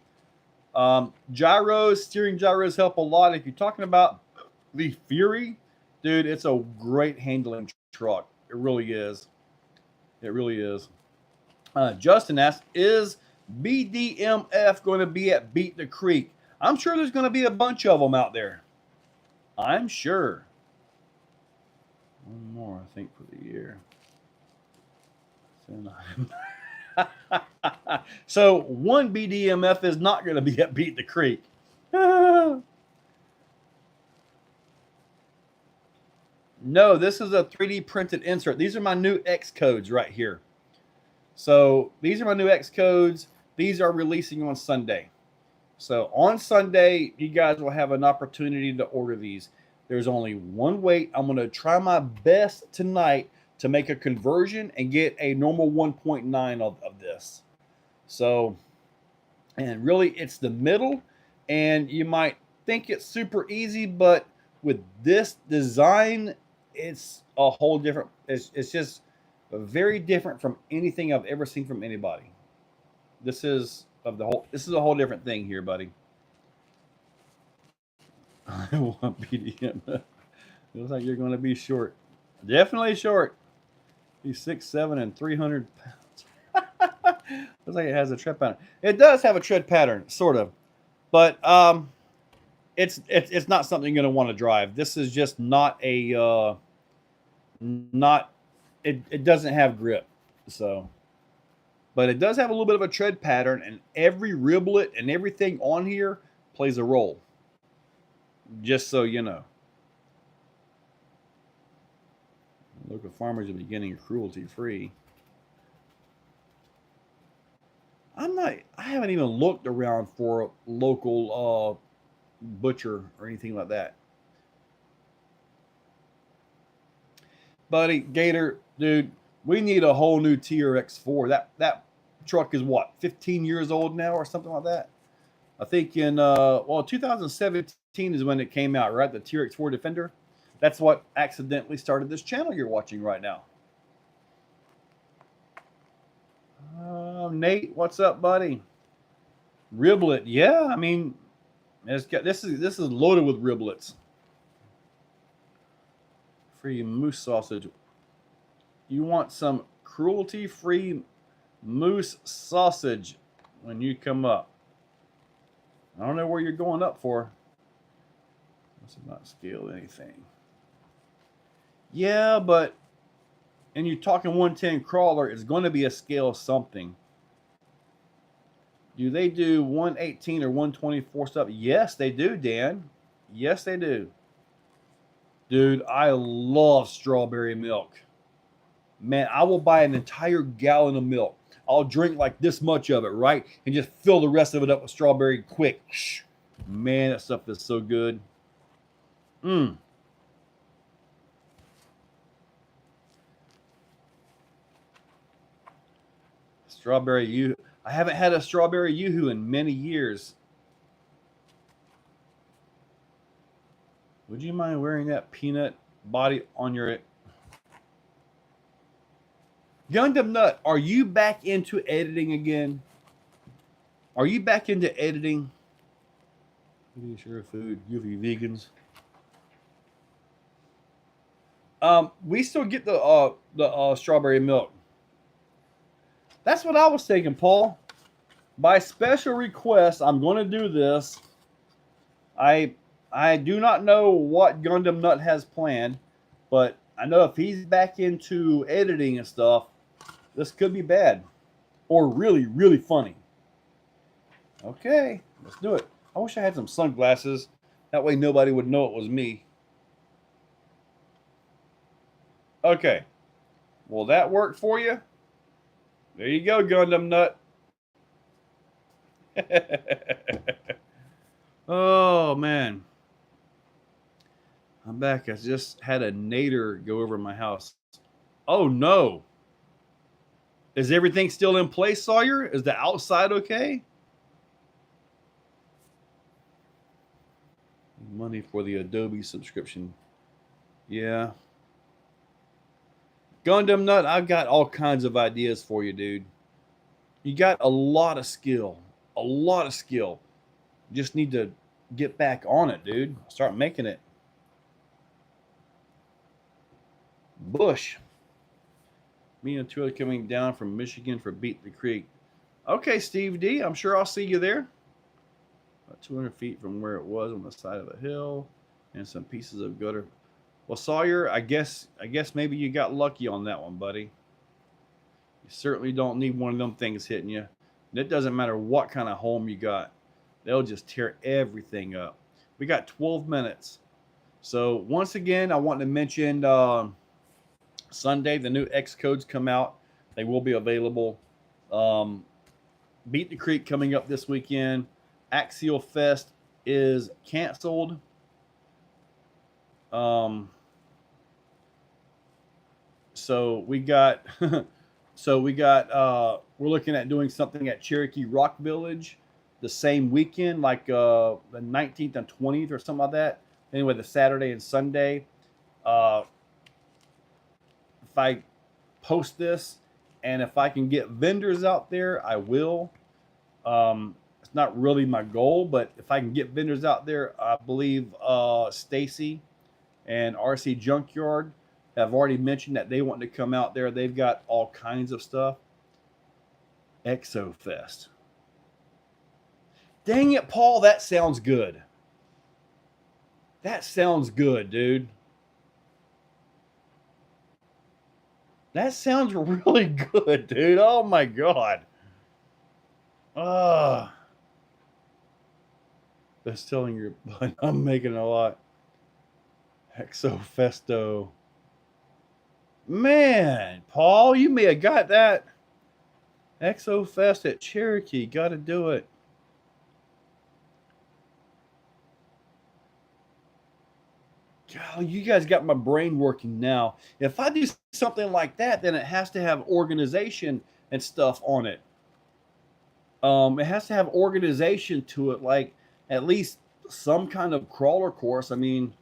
Steering gyros help a lot. If you're talking about the Fury, dude, it's a great handling truck. It really is. It really is. Justin asks, is BDMF going to be at Beat the Creek? I'm sure there's going to be a bunch of them out there. I'm sure. One more, I think, for the year. So one BDMF is not going to be at Beat the Creek. No, this is a 3D printed insert. These are my new X codes right here. So these are my new X codes. These are releasing on Sunday. So on Sunday, you guys will have an opportunity to order these. There's only one weight. I'm going to try my best tonight to make a conversion and get a normal 1.9 of this. So, and really it's the middle, and you might think it's super easy, but with this design, it's a whole different. It's just very different from anything I've ever seen from anybody. This is This is a whole different thing here, buddy. I want BDM. Looks like you're going to be short. Definitely short. He's 6'7" and 300 pounds. Looks like it has a tread pattern. It does have a tread pattern, sort of, but it's not something you're going to want to drive. This is just not a not it doesn't have grip, so. But it does have a little bit of a tread pattern, and every riblet and everything on here plays a role. Just so you know. Local farmers are beginning cruelty-free. I haven't even looked around for a local butcher or anything like that. Buddy, Gator, dude, we need a whole new TRX4. That truck is what, 15 years old now or something like that? I think in 2017 is when it came out, right? The TRX4 Defender. That's what accidentally started this channel you're watching right now. Nate, what's up, buddy? Riblet, yeah. I mean, this is loaded with riblets. Free moose sausage. You want some cruelty-free moose sausage when you come up. I don't know where you're going up for. This is not scale anything. Yeah, but and you're talking 110 crawler, it's going to be a scale something. Do they do 118 or 124 stuff? Yes, they do, Dan. Yes, they do. Dude, I love strawberry milk. Man, I will buy an entire gallon of milk. I'll drink like this much of it, right? And just fill the rest of it up with strawberry quick. Man, that stuff is so good. Strawberry yoo-hoo. I haven't had a strawberry yoo-hoo in many years. Would you mind wearing that peanut body on your... Gundam Nut, are you back into editing again? Are you back into editing? Sure food, goofy vegans. We still get the strawberry milk. That's what I was thinking, Paul. By special request, I'm going to do this. I do not know what Gundam Nut has planned, but I know if he's back into editing and stuff, this could be bad or really, really funny. Okay, let's do it. I wish I had some sunglasses. That way nobody would know it was me. Okay. Will that work for you? There you go, Gundam Nut. Oh, man. I'm back. I just had a nader go over my house. Oh, no. Is everything still in place, Sawyer? Is the outside okay? Money for the Adobe subscription. Yeah. Gundam Nut, I've got all kinds of ideas for you, dude. You got a lot of skill. A lot of skill. You just need to get back on it, dude. Start making it. Bush. Me and two are coming down from Michigan for Beat the Creek. Okay, Steve D. I'm sure I'll see you there. About 200 feet from where it was on the side of a hill. And some pieces of gutter. Well, Sawyer, I guess maybe you got lucky on that one, buddy. You certainly don't need one of them things hitting you. And it doesn't matter what kind of home you got. They'll just tear everything up. We got 12 minutes. So once again, I want to mention Sunday, the new X codes come out. They will be available. Beat the Creek coming up this weekend. Axial Fest is canceled. So we got we're looking at doing something at Cherokee Rock Village. the same weekend, like the 19th and 20th or something like that. Anyway, the Saturday and Sunday. If I post this and if I can get vendors out there, I will. It's not really my goal, but if I can get vendors out there, I believe Stacy and RC Junkyard have already mentioned that they want to come out there. They've got all kinds of stuff. Exo Fest. Dang it, Paul, that sounds good. That sounds good, dude. That sounds really good, dude. Oh my God. That's telling your butt. I'm making a lot. Exo Festo. Man, Paul, you may have got that. Exo Fest at Cherokee. Got to do it. God, you guys got my brain working now. If I do something like that, then it has to have organization and stuff on it. It has to have organization to it, like at least some kind of crawler course. I mean,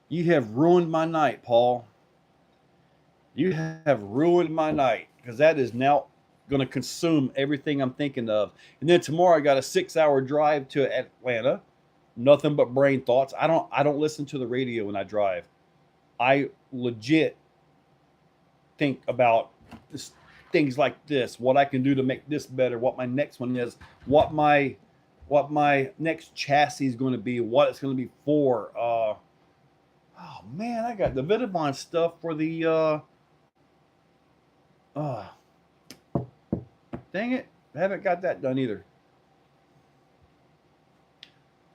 you have ruined my night, Paul. You have ruined my night because that is now going to consume everything I'm thinking of. And then tomorrow I got a 6-hour drive to Atlanta. Nothing but brain thoughts. I don't listen to the radio when I drive. I legit think about things like this, what I can do to make this better, what my next one is, what my next chassis is going to be, what it's going to be for. Oh man, I got the Vitabon stuff for the dang it, I haven't got that done either.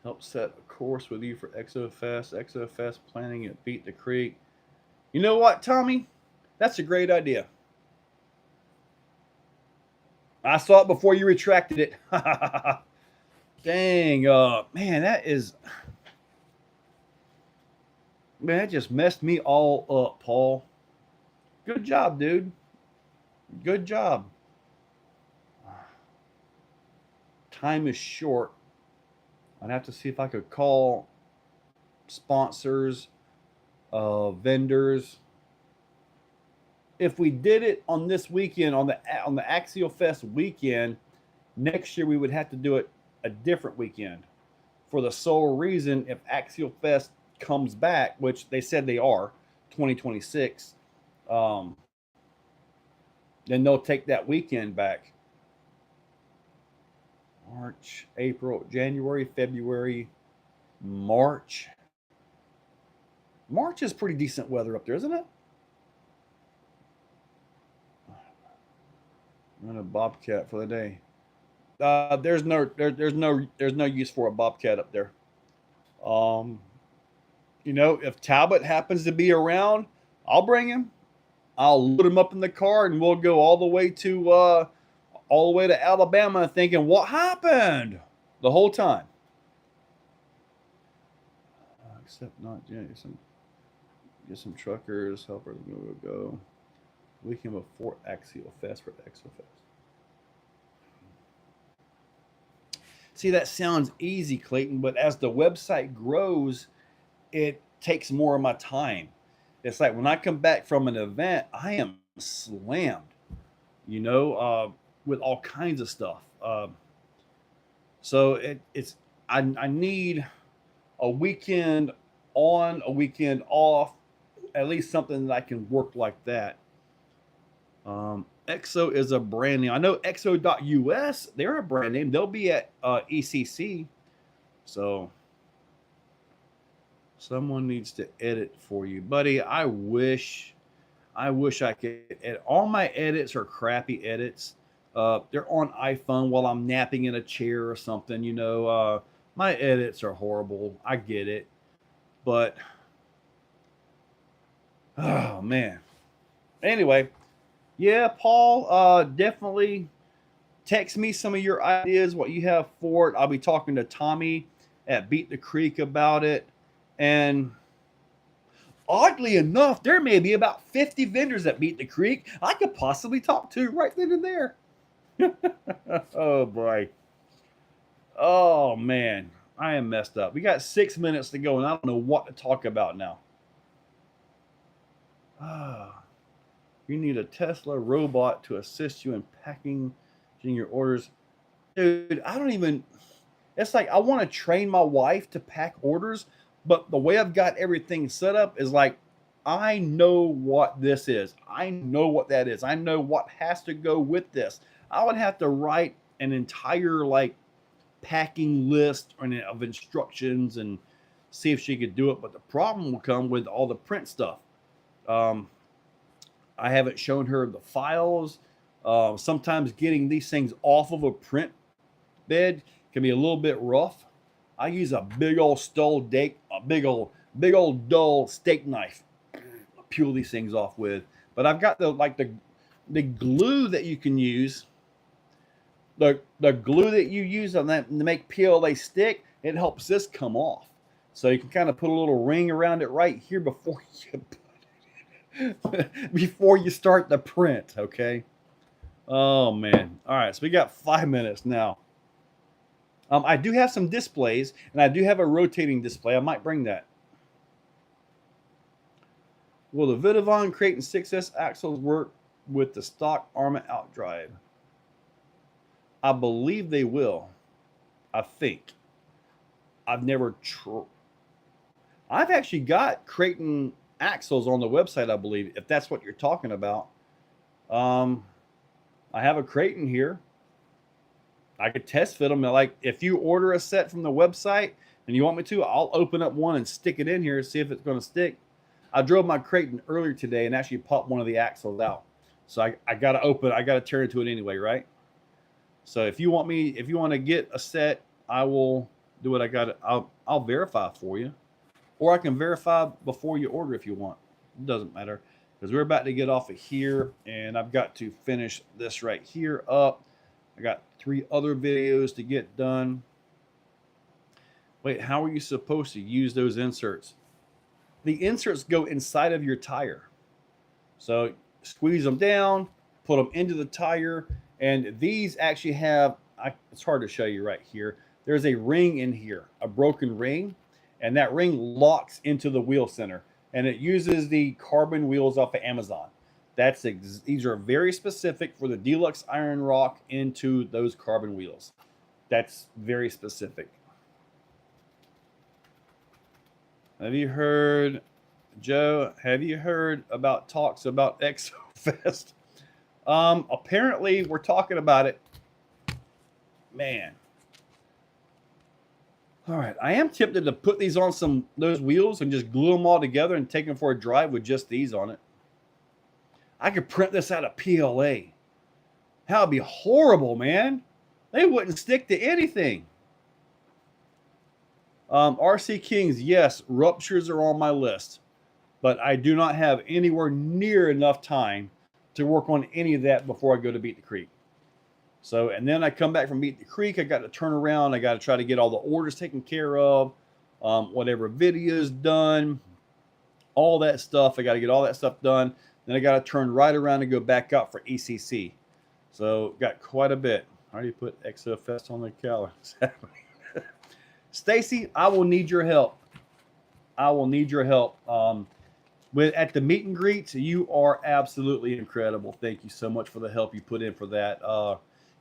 Help set a course with you for Exo Fest. Exo Fest planning at Beat the Creek. You know what, Tommy? That's a great idea. I saw it before you retracted it. Dang, man, that just messed me all up, Paul. Good job, dude. Good job. Time is short. I'd have to see if I could call sponsors, vendors. If we did it on this weekend, on the AXIAL Fest weekend, next year we would have to do it a different weekend. For the sole reason, if AXIAL Fest comes back, which they said they are, 2026, then they'll take that weekend back. March, April, January, February, March. March is pretty decent weather up there, isn't it? Run a bobcat for the day. There's no use for a bobcat up there. You know, if Talbot happens to be around, I'll bring him. I'll load him up in the car and we'll go all the way to Alabama, thinking what happened the whole time. Except not get some truckers, helpers, go. Weekend before AXIAL Fest for Exo Fest. See, that sounds easy, Clayton, but as the website grows, it takes more of my time. It's like when I come back from an event, I am slammed, you know, with all kinds of stuff. So I need a weekend on, a weekend off, at least something that I can work like that. Exo is a brand name. I know Exo.us, they're a brand name. They'll be at ECC. So someone needs to edit for you, buddy. I wish I could edit. All my edits are crappy edits. They're on iPhone while I'm napping in a chair or something, you know. My edits are horrible. I get it. But oh man. Anyway, yeah, Paul, definitely text me some of your ideas, what you have for it. I'll be talking to Tommy at Beat the Creek about it. And Oddly enough, there may be about 50 vendors at Beat the Creek I could possibly talk to right then and there. Oh boy. Oh man, I am messed up. We got 6 minutes to go, and I don't know what to talk about now. You need a Tesla robot to assist you in packaging your orders. Dude, I don't even. It's like I want to train my wife to pack orders, but the way I've got everything set up is like I know what this is. I know what that is. I know what has to go with this. I would have to write an entire like packing list of instructions and see if she could do it. But the problem will come with all the print stuff. I haven't shown her the files. Sometimes getting these things off of a print bed can be a little bit rough. I use a big old big old dull steak knife, peel these things off with. But I've got the glue that you can use. The glue that you use on that to make PLA stick, it helps this come off. So you can kind of put a little ring around it right here before you start the print. Okay. Oh man. All right. So we got 5 minutes now. I do have some displays, and I do have a rotating display. I might bring that. Will the Vidavon Creighton 6S axles work with the stock Arma outdrive? I believe they will. I think. I've never I've actually got Creighton axles on the website, I believe, if that's what you're talking about. I have a Creighton here. I could test fit them. Like if you order a set from the website and you want me to, I'll open up one and stick it in here and see if it's going to stick. I drove my Creighton earlier today and actually popped one of the axles out. So I got to turn into it anyway, right? So if you want to get a set, I will do what I got. I'll verify for you, or I can verify before you order if you want. It doesn't matter because we're about to get off of here and I've got to finish this right here up. I got 3 other videos to get done. Wait, how are you supposed to use those inserts? The inserts go inside of your tire. So squeeze them down, put them into the tire, and these actually have, it's hard to show you right here. There's a ring in here, a broken ring, and that ring locks into the wheel center, and it uses the carbon wheels off of Amazon. These are very specific for the deluxe iron rock into those carbon wheels. That's very specific. Have you heard, Joe? Have you heard about talks about Exo Fest? Apparently, we're talking about it. Man. All right, I am tempted to put these on those wheels and just glue them all together and take them for a drive with just these on it. I could print this out of PLA. That would be horrible, man. They wouldn't stick to anything. RC Kings, yes, ruptures are on my list, but I do not have anywhere near enough time to work on any of that before I go to Beat the Creek. So, and then I come back from Beat the Creek, I got to turn around, I got to try to get all the orders taken care of, whatever videos done, all that stuff. I got to get all that stuff done. Then I got to turn right around and go back out for ECC. So got quite a bit. I already put Exo Fest on the calendar. Stacy, I will need your help. I will need your help. At the meet and greets, you are absolutely incredible. Thank you so much for the help you put in for that.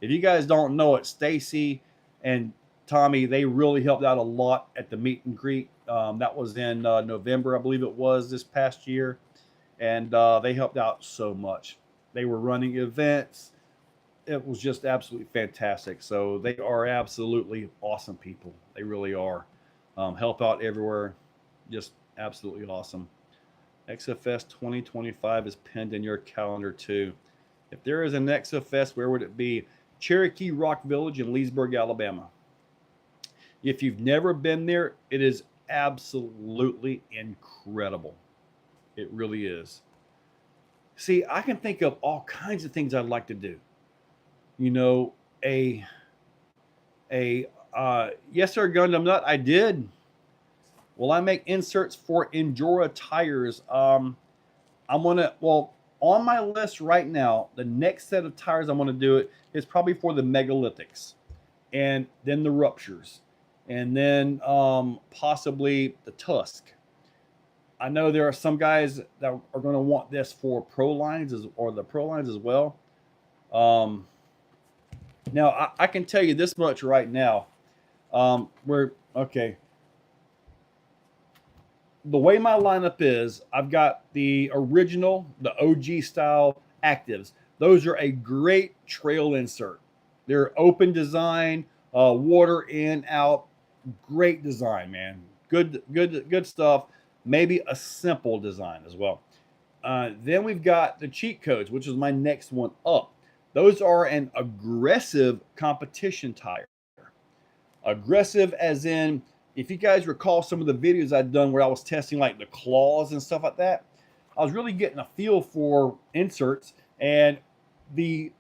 If you guys don't know it, Stacy and Tommy, they really helped out a lot at the meet and greet. That was in November, I believe it was, this past year. And they helped out so much. They were running events. It was just absolutely fantastic. So they are absolutely awesome people. They really are. Help out everywhere. Just absolutely awesome. ExoFest 2025 is pinned in your calendar too. If there is an ExoFest, where would it be? Cherokee Rock Village in Leesburg, Alabama. If you've never been there, it is absolutely incredible. It really is. See, I can think of all kinds of things I'd like to do. You know, Yes Sir Gundam Nut, I did. Will I make inserts for Endura tires? I'm gonna, well, on my list right now, the next set of tires I'm gonna do it is probably for the megalithics, and then the ruptures, and then possibly the tusk. I know there are some guys that are going to want this for Prolines or the Prolines as well. Now I can tell you this much right now. We're okay. The way my lineup is, I've got the original, the OG style actives. Those are a great trail insert. They're open design, water in, out, great design, man. Good stuff. Maybe a simple design as well. Then we've got the cheat codes, which is my next one up. Those are an aggressive competition tire. Aggressive as in, if you guys recall some of the videos I've done where I was testing like the claws and stuff like that, I was really getting a feel for inserts, and the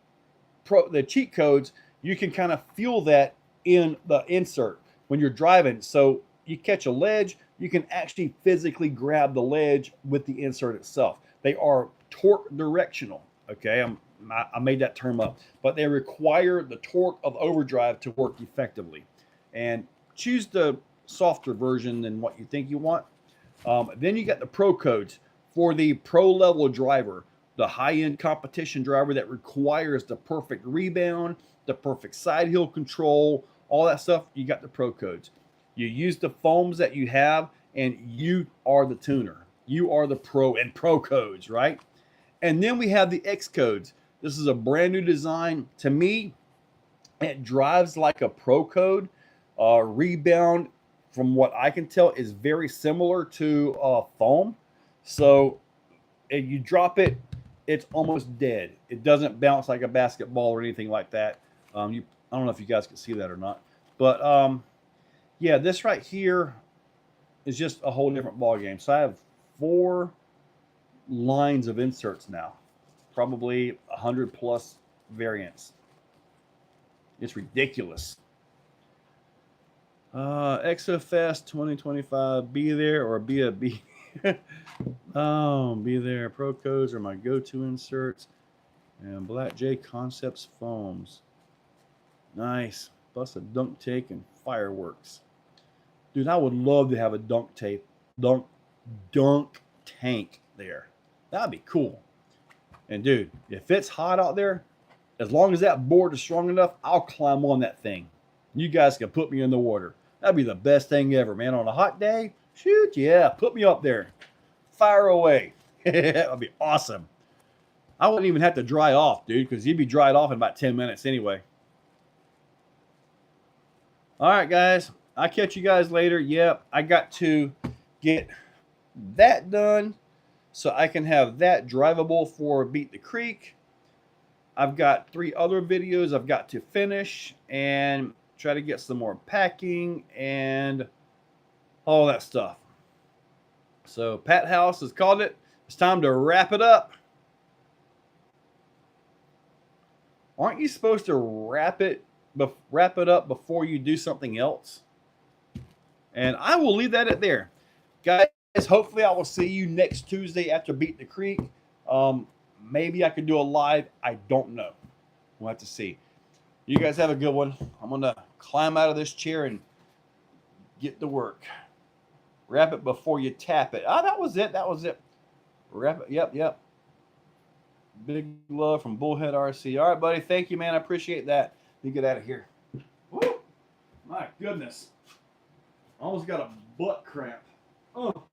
cheat codes, you can kind of feel that in the insert when you're driving. So you catch a ledge, you can actually physically grab the ledge with the insert itself. They are torque directional. Okay, I made that term up, but they require the torque of overdrive to work effectively. And choose the softer version than what you think you want. Then you got the pro codes for the pro level driver, the high-end competition driver that requires the perfect rebound, the perfect side hill control, all that stuff. You got the pro codes. You use the foams that you have, and you are the tuner. You are the pro and pro codes, right? And then we have the X codes. This is a brand new design. To me, it drives like a pro code. Rebound, from what I can tell, is very similar to foam. So if you drop it, it's almost dead. It doesn't bounce like a basketball or anything like that. I don't know if you guys can see that or not. But yeah, this right here is just a whole different ball game. So I have 4 lines of inserts now, probably 100 plus variants. It's ridiculous. Exo Fest 2025. Be there or be a be. Oh, be there. Pro codes are my go-to inserts, and Black J Concepts foams. Nice. Plus a dunk tank and fireworks. Dude, I would love to have a dunk tank there. That'd be cool. And dude, if it's hot out there, as long as that board is strong enough, I'll climb on that thing. You guys can put me in the water. That'd be the best thing ever, man. On a hot day, shoot, yeah, put me up there. Fire away. That would be awesome. I wouldn't even have to dry off, dude, because you'd be dried off in about 10 minutes anyway. All right, guys. I'll catch you guys later. Yep, I got to get that done so I can have that drivable for Beat the Creek. I've got 3 other videos I've got to finish and try to get some more packing and all that stuff. So Pat House has called it. It's time to wrap it up. Aren't you supposed to wrap it up before you do something else? And I will leave that at there. Guys, hopefully I will see you next Tuesday after Beat the Creek. Maybe I could do a live. I don't know. We'll have to see. You guys have a good one. I'm going to climb out of this chair and get to work. Wrap it before you tap it. Ah, that was it. That was it. Wrap it. Yep. Big love from Bullhead RC. All right, buddy. Thank you, man. I appreciate that. Let me get out of here. Woo! My goodness. Almost got a butt cramp. Oh.